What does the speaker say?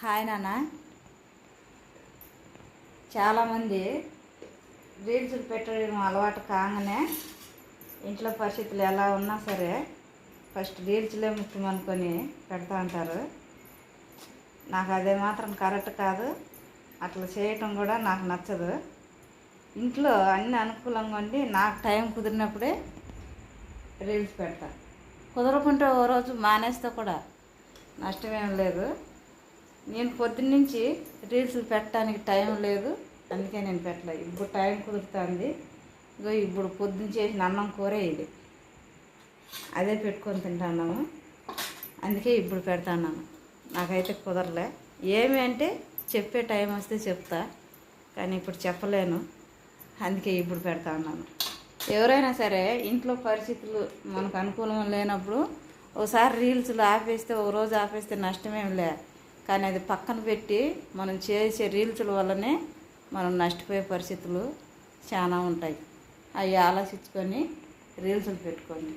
Hi నాన్న. చాలామంది reels పెట్టడం అలవాటు కాగానే ఇంట్లో పరిస్థితులు ఎలా ఉన్నా సరే ఫస్ట్ రీల్స్లే ముఖ్యమనుకొని పెడతా ఉంటారు. నాకు అదే మాత్రం కరెక్ట్ కాదు. అట్లా చేయటం కూడా నాకు నచ్చదు. ఇంట్లో అన్ని అనుకూలంగా ఉండి నాకు టైం కుదిరినప్పుడే రీల్స్ పెడతా. కుదరకుంటే ఓ రోజు మానేస్తే కూడా నష్టమేం లేదు. నేను పొద్దున్నుంచి రీల్స్ పెట్టడానికి టైం లేదు, అందుకే నేను పెట్టలేదు. ఇప్పుడు టైం కుదురుతుంది. ఇగో ఇప్పుడు పొద్దున్న చేసిన అన్నం కూరే ఇది, అదే పెట్టుకొని తింటున్నాము. అందుకే ఇప్పుడు పెడతాను. నాకైతే కుదరలే. ఏమి అంటే చెప్పే టైం వస్తే చెప్తా, కానీ ఇప్పుడు చెప్పలేను. అందుకే ఇప్పుడు పెడతా ఉన్నాను. ఎవరైనా సరే ఇంట్లో పరిస్థితులు మనకు అనుకూలం లేనప్పుడు ఒకసారి రీల్స్లో ఆపేస్తే, ఓ రోజు ఆపేస్తే నష్టమేం లే. కానీ అది పక్కన పెట్టి మనం చేసే రీల్స్ల వల్లనే మనం నష్టపోయే పరిస్థితులు చాలా ఉంటాయి. అవి ఆలోచించుకొని రీల్స్లు పెట్టుకోండి.